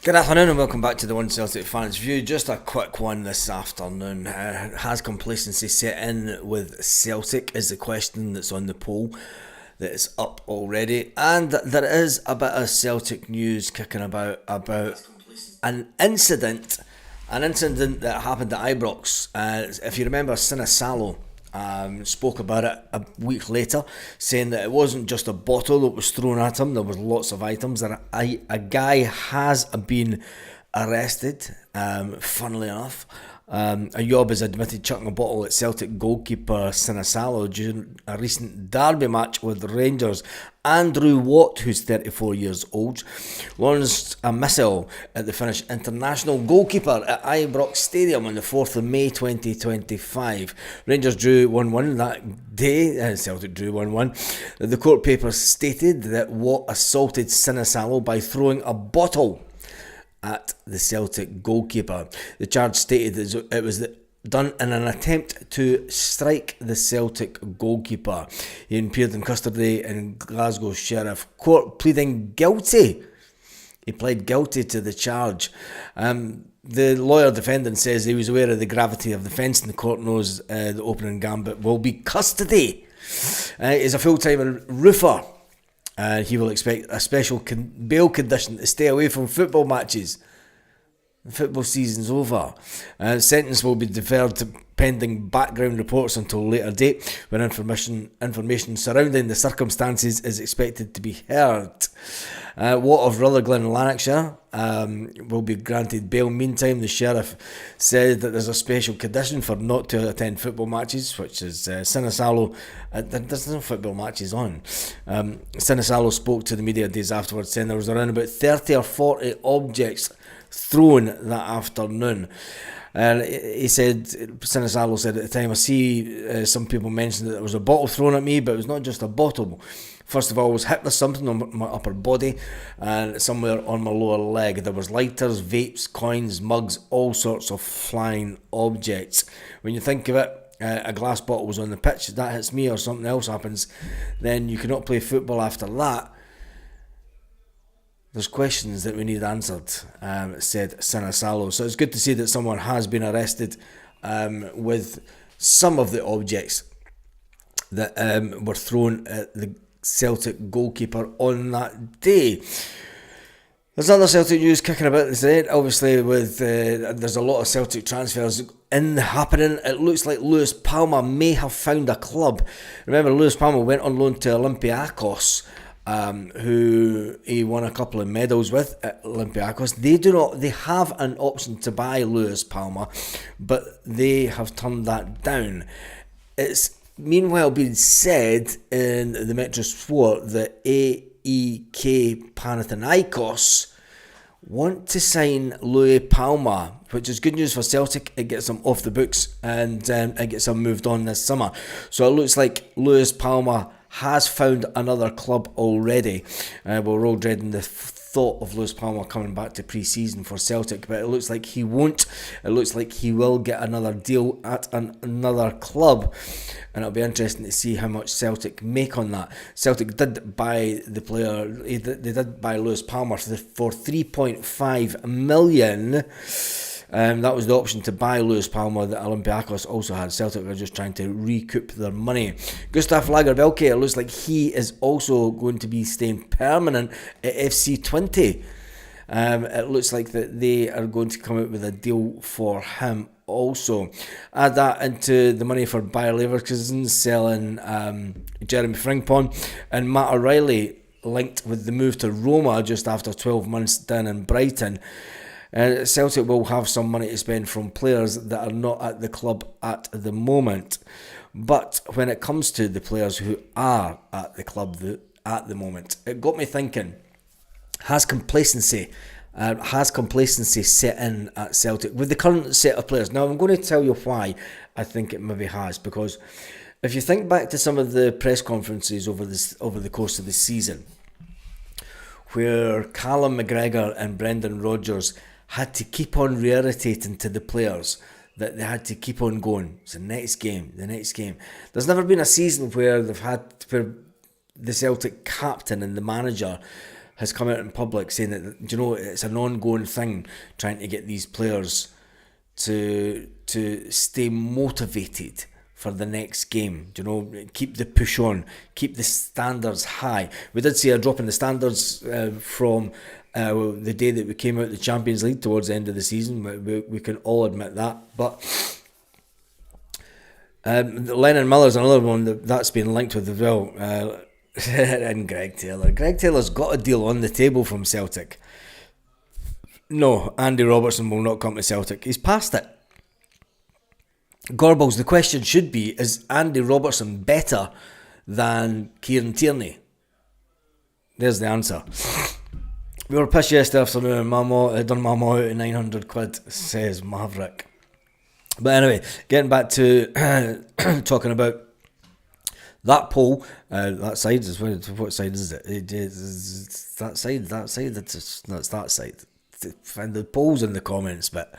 Good afternoon and welcome back to the One Celtic Fans View. Just a quick one this afternoon. Has complacency set in with Celtic is the question that's on the poll that is up already. And there is a bit of Celtic news kicking about an incident that happened at Ibrox. If you remember, Sinisalo spoke about it a week later, saying that it wasn't just a bottle that was thrown at him, there was lots of items, and a guy has been arrested, funnily enough. Ayoub has admitted chucking a bottle at Celtic goalkeeper Sinisalo during a recent derby match with Rangers. Andrew Watt, who's 34 years old, launched a missile at the Finnish international goalkeeper at Ibrox Stadium on the 4th of May 2025. Rangers drew 1-1 that day, Celtic drew 1-1. The court papers stated that Watt assaulted Sinisalo by throwing a bottle at the Celtic goalkeeper. The charge stated that it was done in an attempt to strike the Celtic goalkeeper. He appeared in custody in Glasgow Sheriff Court, pleading guilty. He pled guilty to the charge. The lawyer defendant says he was aware of the gravity of the offence, and the court knows the opening gambit will be custody. He's a full-time roofer. He will expect a special bail condition to stay away from football matches. The football season's over. Sentence will be deferred to pending background reports until a later date, when information surrounding the circumstances is expected to be heard. Watt of Rutherglen, Lanarkshire, will be granted bail. Meantime, the sheriff said that there's a special condition for not to attend football matches, which is Sinisalo. There's no football matches on. Sinisalo spoke to the media days afterwards, saying there was around about 30 or 40 objects thrown that afternoon. He said, Sinisalo said at the time, I see some people mentioned that there was a bottle thrown at me, but it was not just a bottle. First of all, I was hit with something on my upper body and somewhere on my lower leg. There was lighters, vapes, coins, mugs, all sorts of flying objects. When you think of it, a glass bottle was on the pitch, that hits me or something else happens, then you cannot play football after that. There's questions that we need answered, said Sinisalo. So it's good to see that someone has been arrested with some of the objects that were thrown at the Celtic goalkeeper on that day. There's other Celtic news kicking about today. Obviously, with there's a lot of Celtic transfers happening. It looks like Lewis Palma may have found a club. Remember, Lewis Palma went on loan to Olympiacos, who he won a couple of medals with at Olympiacos. They have an option to buy Lewis Palma, but they have turned that down. It's meanwhile been said in the Metro Sport that AEK Panathinaikos want to sign Louis Palma, which is good news for Celtic. It gets them off the books and it gets them moved on this summer. So it looks like Louis Palma has found another club already. We're all dreading the thought of Lewis Palma coming back to pre-season for Celtic, but it looks like he won't. It looks like he will get another deal at another club, and it'll be interesting to see how much Celtic make on that. Celtic did buy the player. They did buy Lewis Palma for 3.5 million. That was the option to buy Lewis Palma that Olympiacos also had. Celtic are just trying to recoup their money. Gustav Lagerbielke, it looks like he is also going to be staying permanent at FC Twente. It looks like that they are going to come out with a deal for him also. Add that into the money for Bayer Leverkusen selling Jeremy Frimpong, and Matt O'Reilly linked with the move to Roma just after 12 months down in Brighton. Celtic will have some money to spend from players that are not at the club at the moment. But when it comes to the players who are at the club at the moment, it got me thinking, has complacency set in at Celtic with the current set of players? Now, I'm going to tell you why I think it maybe has, because if you think back to some of the press conferences over the course of the season, where Callum McGregor and Brendan Rodgers had to keep on reiterating to the players that they had to keep on going. It's the next game. There's never been a season where the Celtic captain and the manager has come out in public saying that, you know, it's an ongoing thing trying to get these players to stay motivated for the next game. You know, keep the push on, keep the standards high. We did see a drop in the standards from the day that we came out of the Champions League towards the end of the season. We can all admit that, but Lennon Miller's another one that's been linked with as well. And Greg Taylor. Greg Taylor's got a deal on the table from Celtic. No, Andy Robertson will not come to Celtic. He's past it. Gorbals, the question should be, is Andy Robertson better than Kieran Tierney? There's the answer. We were pissed yesterday afternoon and Mamo done Mamo out at 900 quid, says Maverick. But anyway, getting back to talking about that poll, that side is what side is it? It's that side. That's that side. Find the polls in the comments, but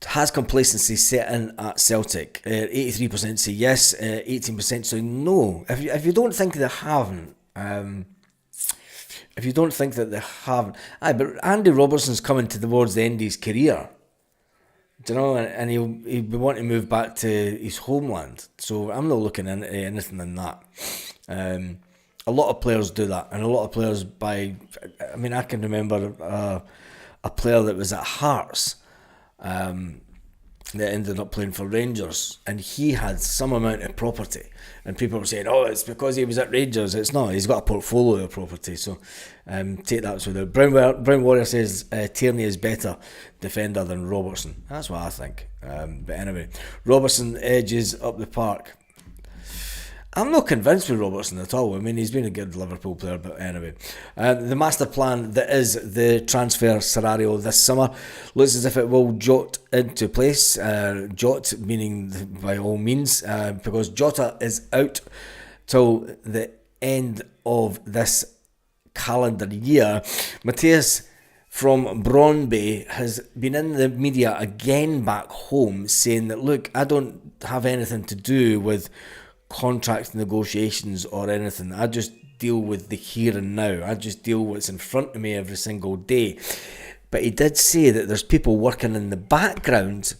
has complacency set in at Celtic? 83% say yes, 18% say no. If you don't think they haven't, but Andy Robertson's coming towards the end of his career. Do you know, and he'll want to move back to his homeland. So I'm not looking into anything in that. A lot of players do that, and a lot of players I can remember a player that was at Hearts that ended up playing for Rangers, and he had some amount of property, and people were saying, oh, it's because he was at Rangers. It's not. He's got a portfolio of property, so take that with it. Brown Warrior says Tierney is better defender than Robertson. That's what I think. But anyway, Robertson edges up the park. I'm not convinced with Robertson at all. I mean, he's been a good Liverpool player, but anyway. The master plan that is the transfer scenario this summer looks as if it will jot into place. Jot meaning by all means, because Jota is out till the end of this calendar year. Matthias from Brøndby has been in the media again back home saying that, look, I don't have anything to do with contract negotiations or anything. I just deal with the here and now. I just deal with what's in front of me every single day. But he did say that there's people working in the background.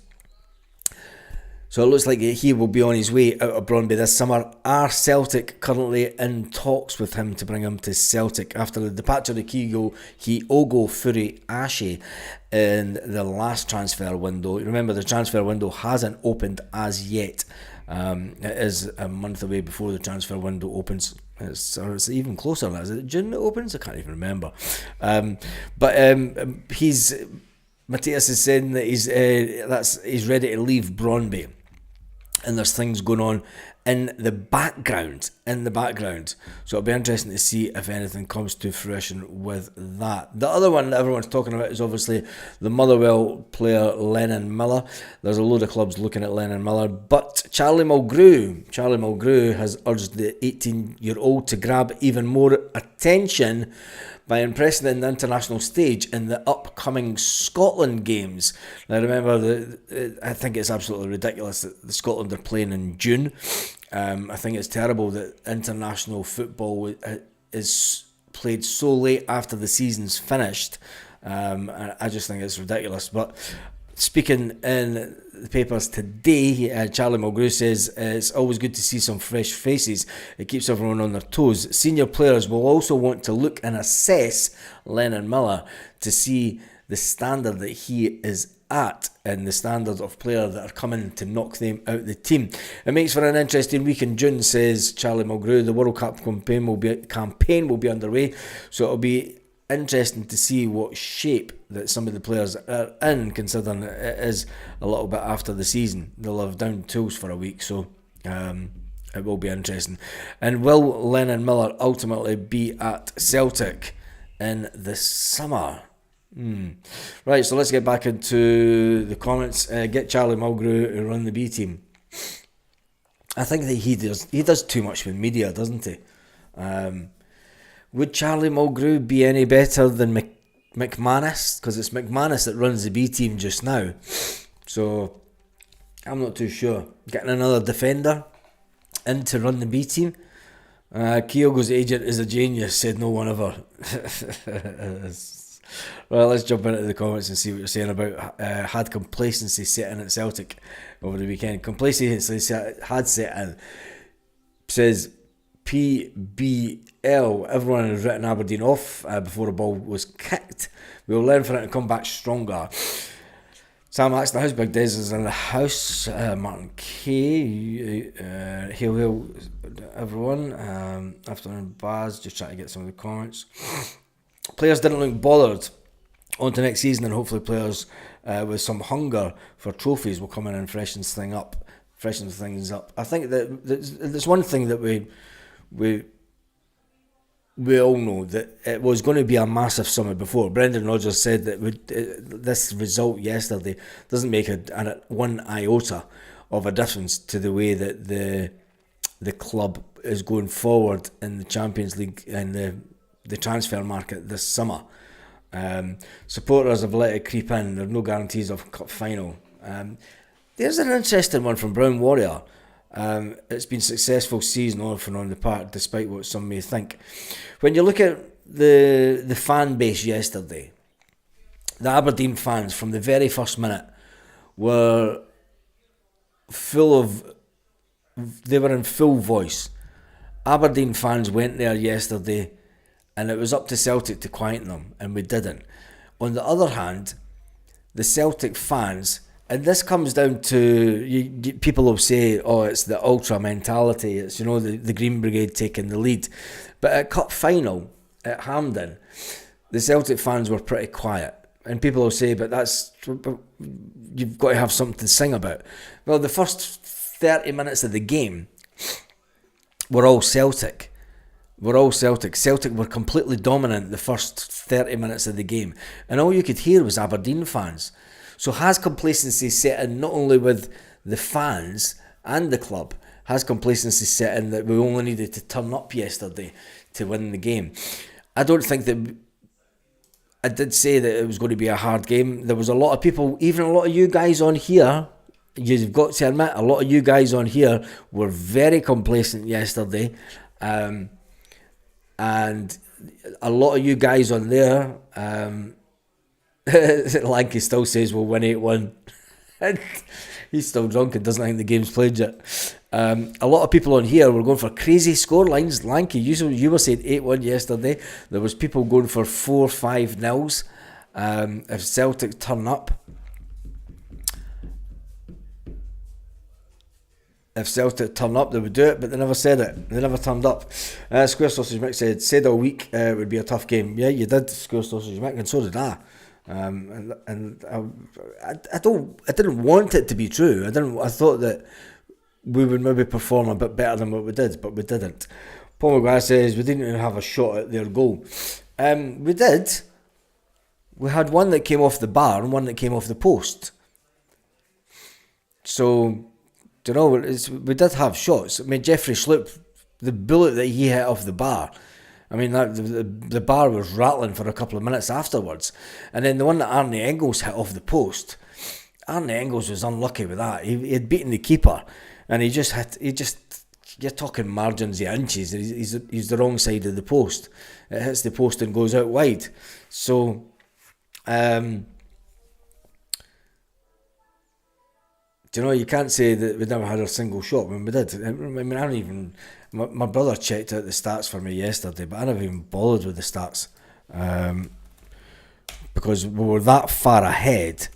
So it looks like he will be on his way out of Brøndby this summer. Are Celtic currently in talks with him to bring him to Celtic after the departure of Kyogo Furuhashi in the last transfer window? Remember, the transfer window hasn't opened as yet. It is a month away before the transfer window opens. It's even closer. Is it June it opens? I can't even remember. Matthias is saying that he's ready to leave Brøndby, and there's things going on in the background. So it'll be interesting to see if anything comes to fruition with that. The other one that everyone's talking about is obviously the Motherwell player Lennon Miller. There's a load of clubs looking at Lennon Miller, but Charlie Mulgrew has urged the 18-year-old to grab even more attention by impressing in the international stage in the upcoming Scotland games. Now remember, I think it's absolutely ridiculous that the Scotland are playing in June. I think it's terrible that international football is played so late after the season's finished. I just think it's ridiculous. But speaking in the papers today, Charlie Mulgrew says it's always good to see some fresh faces. It keeps everyone on their toes. Senior players will also want to look and assess Lennon Miller to see the standard that he is at and the standard of player that are coming to knock them out the team. It makes for an interesting week in June, says Charlie Mulgrew. The World Cup campaign will be underway, so it'll be interesting to see what shape that some of the players are in, considering it is a little bit after the season. They'll have down tools for a week, so it will be interesting. And will Lennon Miller ultimately be at Celtic in the summer? Right, so let's get back into the comments. Get Charlie Mulgrew to run the B team. I think that he does too much with media, doesn't he? Would Charlie Mulgrew be any better than McManus? Because it's McManus that runs the B team just now. So I'm not too sure. Getting another defender in to run the B team. Kyogo's agent is a genius, said no one ever. Well, let's jump into the comments and see what you're saying about had complacency set in at Celtic over the weekend. Complacency had set in. Says PBL, everyone has written Aberdeen off before the ball was kicked. We'll learn from it and come back stronger. Sam Axton, how's Big Des is in the house. Martin K. Hail everyone. Afternoon Baz, just trying to get some of the comments. Players didn't look bothered. On to next season, and hopefully players with some hunger for trophies will come in and freshen things up. I think that there's one thing that we all know, that it was going to be a massive summer before. Brendan Rodgers said that this result yesterday doesn't make one iota of a difference to the way that the club is going forward in the Champions League and the transfer market this summer. Supporters have let it creep in. There are no guarantees of cup final. There's an interesting one from Brown Warrior. It's been a successful season off and on the park, despite what some may think. When you look at the fan base yesterday, the Aberdeen fans from the very first minute were they were in full voice. Aberdeen fans went there yesterday, and it was up to Celtic to quieten them, and we didn't. On the other hand, the Celtic fans, and this comes down to, people will say, oh, it's the ultra mentality, it's, the Green Brigade taking the lead. But at cup final at Hampden, the Celtic fans were pretty quiet. And people will say, but you've got to have something to sing about. Well, the first 30 minutes of the game were all Celtic. Celtic were completely dominant the first 30 minutes of the game. And all you could hear was Aberdeen fans. So has complacency set in not only with the fans and the club, has complacency set in that we only needed to turn up yesterday to win the game? I don't think that... I did say that it was going to be a hard game. There was a lot of people, even a lot of you guys on here, you've got to admit, a lot of you guys on here were very complacent yesterday. And a lot of you guys on there... Lanky still says we'll win 8-1. He's still drunk and doesn't think the game's played yet. A lot of people on here were going for crazy scorelines. Lanky, you were saying 8-1 yesterday. There was people going for 4-5-0s. If Celtic turn up, they would do it, but they never said it. They never turned up. Square Sausage Mick said all week it would be a tough game. Yeah, you did, Square Sausage Mick, and so did I. I didn't want it to be true. I thought that we would maybe perform a bit better than what we did, but we didn't. Paul McGuire says we didn't even have a shot at their goal. We did. We had one that came off the bar and one that came off the post. So, we did have shots. I mean, Jeffrey Sloop, the bullet that he hit off the bar, I mean, the bar was rattling for a couple of minutes afterwards. And then the one that Arnie Engels hit off the post, Arnie Engels was unlucky with that. He had beaten the keeper, and he just, you're talking margins of inches. He's the wrong side of the post. It hits the post and goes out wide. So, you can't say that we never had a single shot when we did. I mean, I don't even... My brother checked out the stats for me yesterday, but I never even bothered with the stats. Because we were that far ahead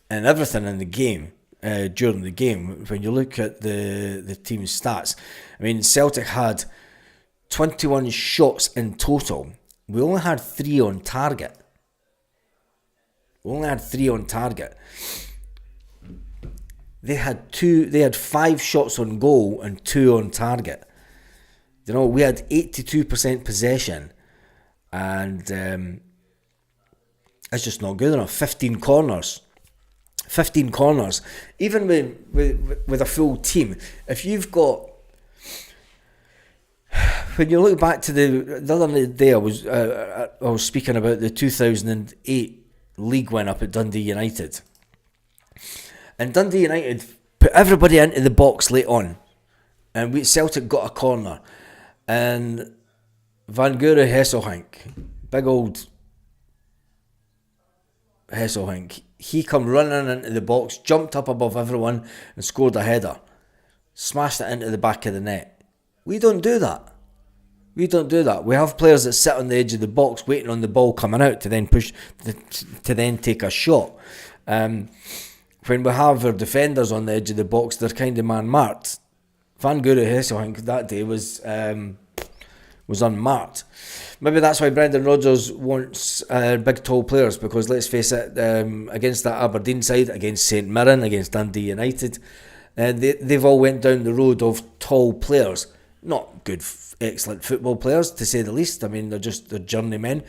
and everything in the game, during the game. When you look at the team's stats, I mean, Celtic had 21 shots in total. We only had 3 on target. They had 5 shots on goal and 2 on target. We had 82% possession, and it's just not good enough. 15 corners. Even with a full team, if you've got... When you look back to the other day, I was speaking about the 2008 league win up at Dundee United. And Dundee United put everybody into the box late on. and Celtic got a corner, and Van Gura Hesselhank, big old Hesselhank, he come running into the box, jumped up above everyone and scored a header. Smashed it into the back of the net. We don't do that. We don't do that. We have players that sit on the edge of the box waiting on the ball coming out to then push, to then take a shot. When we have our defenders on the edge of the box, they're kind of man-marked. Van Gura Hesselhank that day was unmarked. Maybe that's why Brendan Rodgers wants big tall players, because let's face it, against that Aberdeen side, against St Mirren, against Dundee United, they've all went down the road of tall players. Not good, excellent football players, to say the least. I mean, they're journeymen.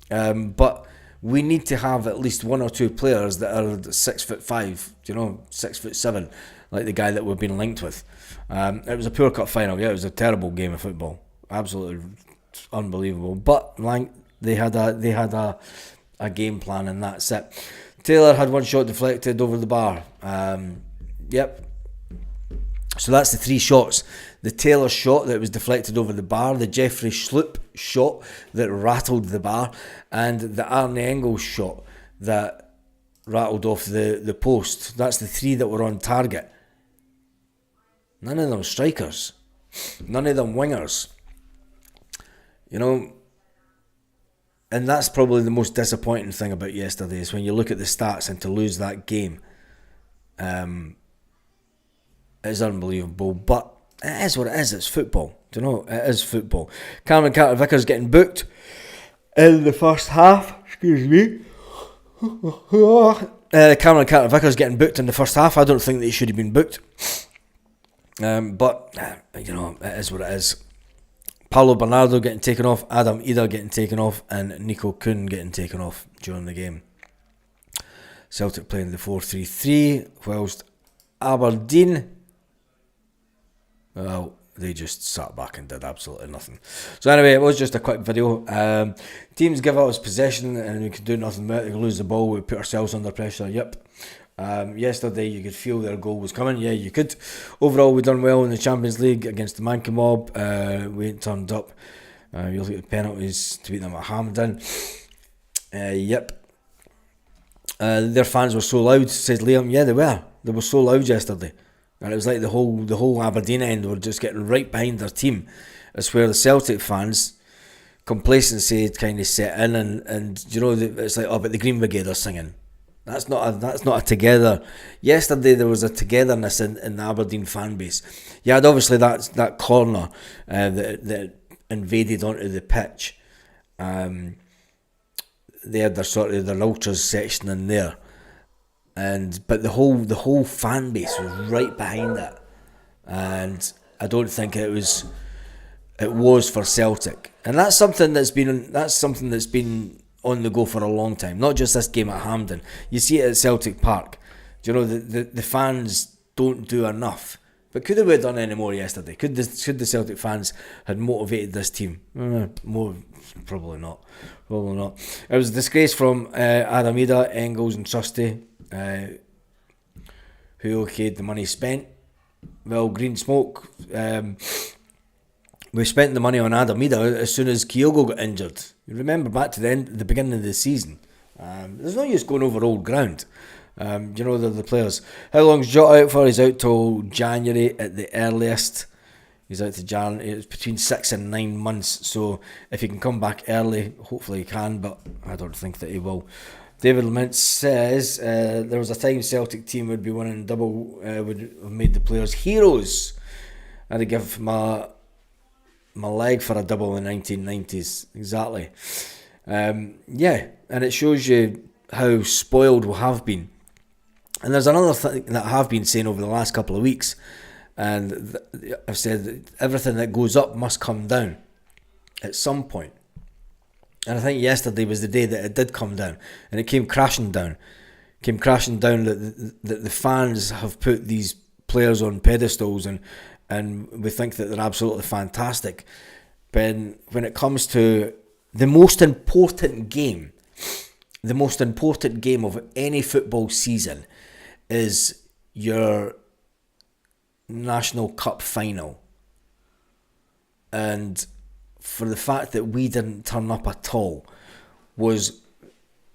But we need to have at least one or two players that are 6'5", 6'7", like the guy that we've been linked with. It was a poor cup final. Yeah, it was a terrible game of football. Absolutely unbelievable. But they had a game plan, and that's it. Taylor had one shot deflected over the bar. Yep. So that's the 3 shots. The Taylor shot that was deflected over the bar, the Jeffrey Schlupp shot that rattled the bar, and the Arne Engels shot that rattled off the post. That's the 3 that were on target. None of them strikers. None of them wingers. And that's probably the most disappointing thing about yesterday, is when you look at the stats and to lose that game. It's unbelievable, but it is what it is. It's football. It is football. Cameron Carter-Vickers getting booked in the first half. Excuse me. Cameron Carter-Vickers getting booked in the first half. I don't think that he should have been booked. But it is what it is. Paulo Bernardo getting taken off, Adam Ida getting taken off, and Nico Kuhn getting taken off during the game. Celtic playing the 4-3-3, whilst Aberdeen, well, they just sat back and did absolutely nothing. So anyway, it was just a quick video. Teams give us possession and we could do nothing about it. We lose the ball, we put ourselves under pressure. Yep. Yesterday you could feel their goal was coming. Yeah, you could. Overall, we done well in the Champions League against the Manky Mob. We ain't turned up. You look at the penalties to beat them at Hampden. Yep. Their fans were so loud, said Liam. Yeah, they were. They were so loud yesterday. And it was like the whole Aberdeen end were just getting right behind their team. It's where the Celtic fans, complacency had kind of set in, and it's like, oh, but the Green Brigade are singing. That's not a together. Yesterday there was a togetherness in the Aberdeen fan base. You had obviously that corner that invaded onto the pitch. They had their ultras section in there. But the whole fan base was right behind it, and I don't think it was for Celtic, and that's something that's been on the go for a long time. Not just this game at Hampden. You see it at Celtic Park. The fans don't do enough. But could have we done any more yesterday? Could the Celtic fans had motivated this team? More, probably not. Probably not. It was a disgrace from Adam Ida, Engels, and Trusty. Who okayed the money spent. Well, green smoke. We spent the money on Adam Ida as soon as Kyogo got injured. You remember back to the beginning of the season. There's no use going over old ground. The players. How long's Jota out for? He's out till January at the earliest. He's out to January. It's between 6 and 9 months. So if he can come back early, hopefully he can, but I don't think that he will. David Lamont says there was a time Celtic team would be winning double, would have made the players heroes. I'd give my leg for a double in the 1990s. Exactly. Yeah, and it shows you how spoiled we have been. And there's another thing that I have been saying over the last couple of weeks, and I've said that everything that goes up must come down at some point. And I think yesterday was the day that it did come down, and it came crashing down. That the fans have put these players on pedestals, and we think that they're absolutely fantastic. But when it comes to the most important game of any football season is your National Cup final and for the fact that we didn't turn up at all was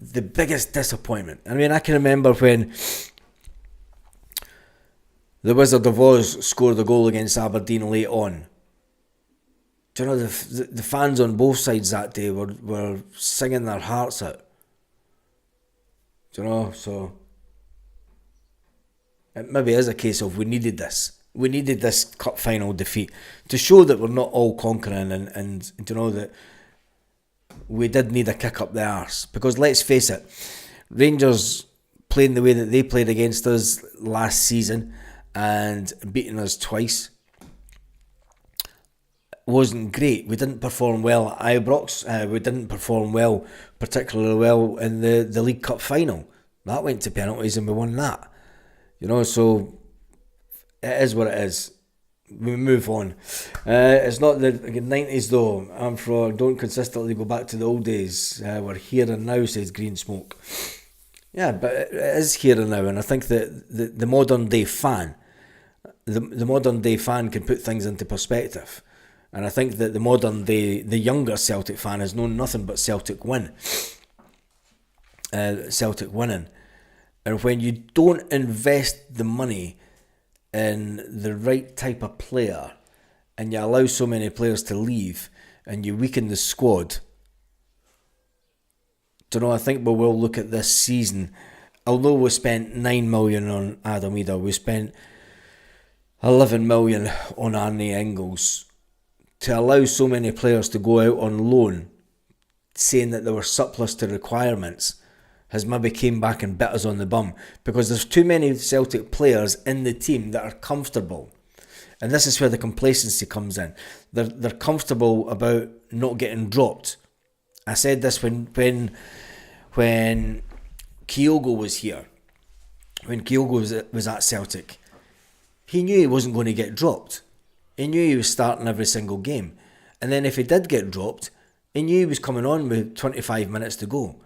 the biggest disappointment. I mean, I can remember when the Wizard of Oz scored a goal against Aberdeen late on. Do you know, the fans on both sides that day were singing their hearts out. Do you know, so it maybe is a case of we needed this. We needed this cup final defeat to show that we're not all conquering and to know that we did need a kick up the arse. Because let's face it, Rangers playing the way that they played against us last season and beating us twice wasn't great. We didn't perform well at Ibrox. We didn't perform well, particularly well in the League Cup final. That went to penalties and we won that. You know, so it is what it is. We move on. It's not the 90s though. I'm from, don't consistently go back to the old days. We're here and now, says Green Smoke. Yeah, but it is here and now, and I think that the modern day fan, the modern day fan can put things into perspective. And I think that the younger Celtic fan has known nothing but Celtic winning. And when you don't invest the money in the right type of player, and you allow so many players to leave, and you weaken the squad, I think we will look at this season. Although we spent 9 million on Adam Ida, we spent 11 million on Arne Engels. To allow so many players to go out on loan, saying that they were surplus to requirements, has maybe came back and bit us on the bum, because there's too many Celtic players in the team that are comfortable, and this is where the complacency comes in. They're comfortable about not getting dropped. I said this when Kyogo was here, when Kyogo was at Celtic. He knew he wasn't going to get dropped. He knew he was starting every single game. And then if he did get dropped, he knew he was coming on with 25 minutes to go.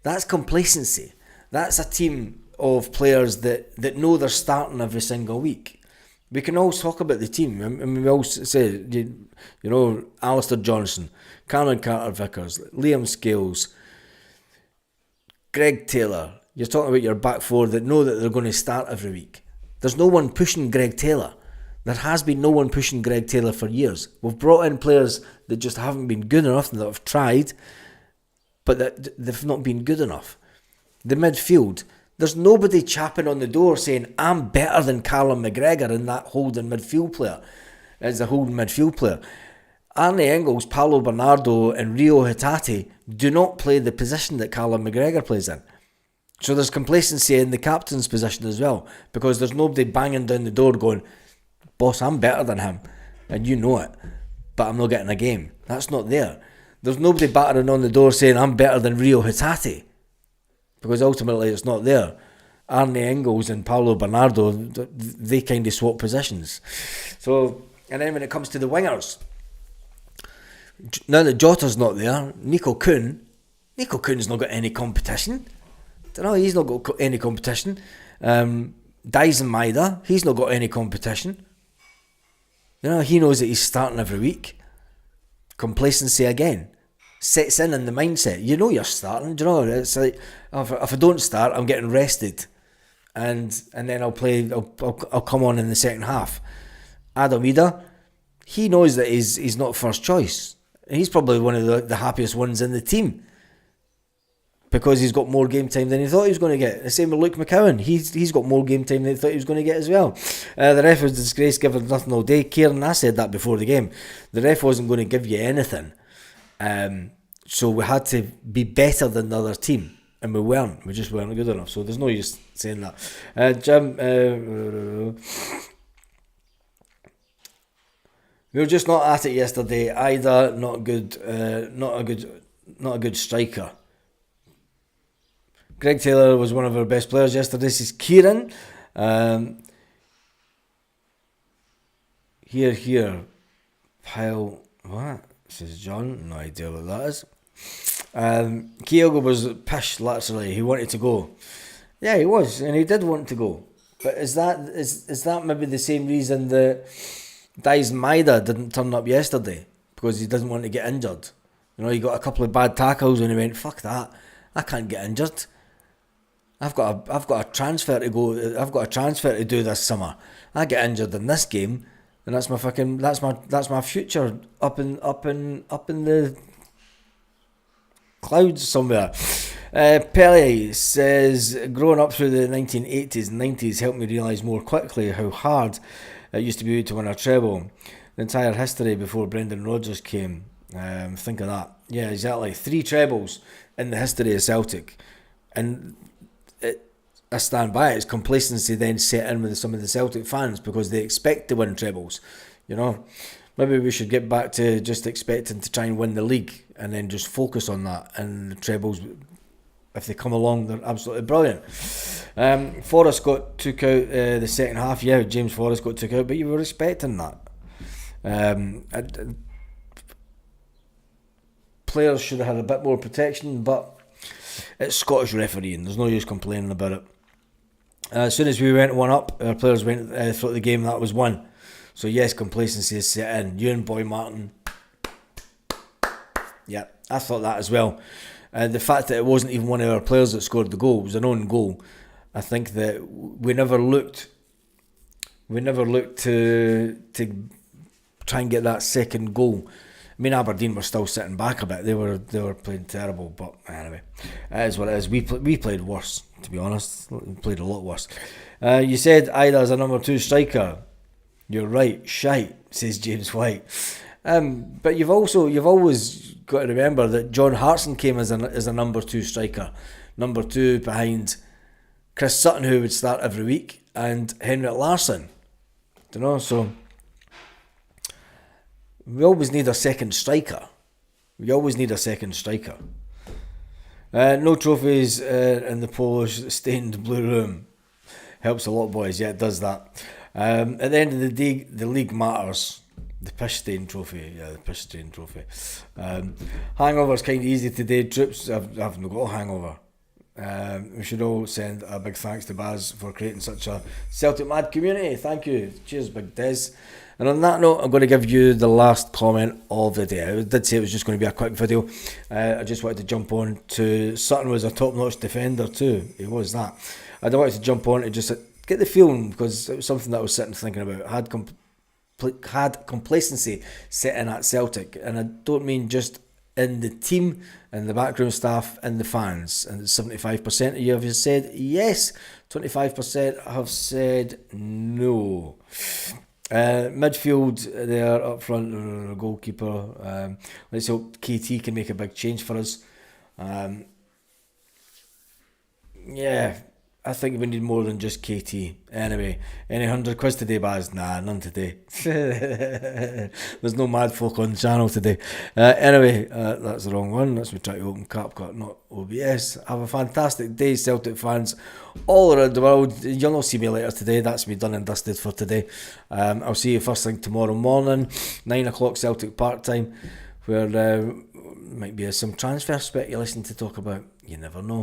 That's complacency. That's a team of players that know they're starting every single week. We can all talk about the team. I mean, we all say, you know, Alistair Johnson, Cameron Carter-Vickers, Liam Scales, Greg Taylor. You're talking about your back four that know that they're going to start every week. There's no one pushing Greg Taylor. There has been no one pushing Greg Taylor for years. We've brought in players that just haven't been good enough, and that have tried, but that they've not been good enough. The midfield, there's nobody chapping on the door saying, I'm better than Callum McGregor in that holding midfield player, as a holding midfield player. Arne Engels, Paulo Bernardo and Rio Hatate do not play the position that Callum McGregor plays in. So there's complacency in the captain's position as well, because there's nobody banging down the door going, boss, I'm better than him, and you know it, but I'm not getting a game. That's not there. There's nobody battering on the door saying, I'm better than Rio Hatate, because ultimately it's not there. Arne Engels and Paulo Bernardo, they kind of swap positions. So, and then when it comes to the wingers, now that Jota's not there, Nico Kuhn's not got any competition. He's not got any competition. Dyson Maida, he's not got any competition. He knows that he's starting every week. Complacency again sets in the mindset. You know you're starting. It's like, if I don't start, I'm getting rested, and then I'll play. I'll come on in the second half. Adam Ida, he knows that he's not first choice. He's probably one of the happiest ones in the team, because he's got more game time than he thought he was going to get. The same with Luke McCowan. He's got more game time than he thought he was going to get as well. The ref was disgraced, giving nothing all day. Kieran, I said that before the game. The ref wasn't going to give you anything. So we had to be better than the other team. And we weren't. We just weren't good enough. So there's no use saying that. Jim, we were just not at it yesterday. Ida, not a good striker. Greg Taylor was one of our best players yesterday. This is Kieran. Here. Pile. What? This is John. No idea what that is. Kyogo was pish, literally. He wanted to go. Yeah, he was, and he did want to go. But is that maybe the same reason that Dice Maida didn't turn up yesterday because he doesn't want to get injured. You know, he got a couple of bad tackles and he went, fuck that, I can't get injured. I've got a transfer to go. I've got a transfer to do this summer. I get injured in this game, and that's my future up in the clouds somewhere. Pele says, growing up through the 1980s and 90s helped me realise more quickly how hard it used to be to win a treble. The entire history before Brendan Rodgers came. Think of that. Yeah, exactly. 3 trebles in the history of Celtic. And I stand by it. It's complacency then set in with some of the Celtic fans because they expect to win trebles. You know, maybe we should get back to just expecting to try and win the league and then just focus on that. And the trebles, if they come along, they're absolutely brilliant. Forrest got took out the second half. Yeah, James Forrest got took out, but you were expecting that. Players should have had a bit more protection, but it's Scottish refereeing. There's no use complaining about it. As soon as we went 1 up, our players went throughout the game. That was 1. So yes, complacency is set in. You and Boy Martin. Yeah, I thought that as well. The fact that it wasn't even one of our players that scored the goal, it was an own goal. I think that we never looked to try and get that second goal. I mean, Aberdeen were still sitting back a bit. They were playing terrible, but anyway, it is what it is. We played worse, to be honest. We played a lot worse. You said Ida's a number 2 striker. You're right. Shite, says James White. But you've always got to remember that John Hartson came as a number 2 striker, number 2 behind Chris Sutton, who would start every week, and Henrik Larsson. You know, so we always need a second striker. No trophies in the Polish stained blue room. Helps a lot, boys. Yeah, it does that. At the end of the day, the league matters. The pish stain trophy. Yeah, the pish stain trophy. Hangover's kind of easy today. Troops, I've not got a hangover. We should all send a big thanks to Baz for creating such a Celtic mad community. Thank you. Cheers, Big Des. And on that note, I'm going to give you the last comment of the day. I did say it was just going to be a quick video. I just wanted to jump on to Sutton was a top-notch defender too. He was that. I wanted to jump on to just get the feeling because it was something that I was sitting thinking about. Had complacency set in at Celtic, and I don't mean just in the team and the backroom staff and the fans. And 75% of you have said yes, 25% have said no. Midfield there up front, goalkeeper. Let's hope KT can make a big change for us. Yeah, I think we need more than just KT. Anyway, any 100 quiz today, Baz? Nah, none today. There's no mad folk on the channel today. Anyway, that's the wrong one. Let's try to open CapCut, not OBS. Have a fantastic day, Celtic fans all around the world. You'll not see me later today. That's me done and dusted for today. I'll see you first thing tomorrow morning, 9 o'clock Celtic Park time, where might be some transfer speculation to talk about. You never know.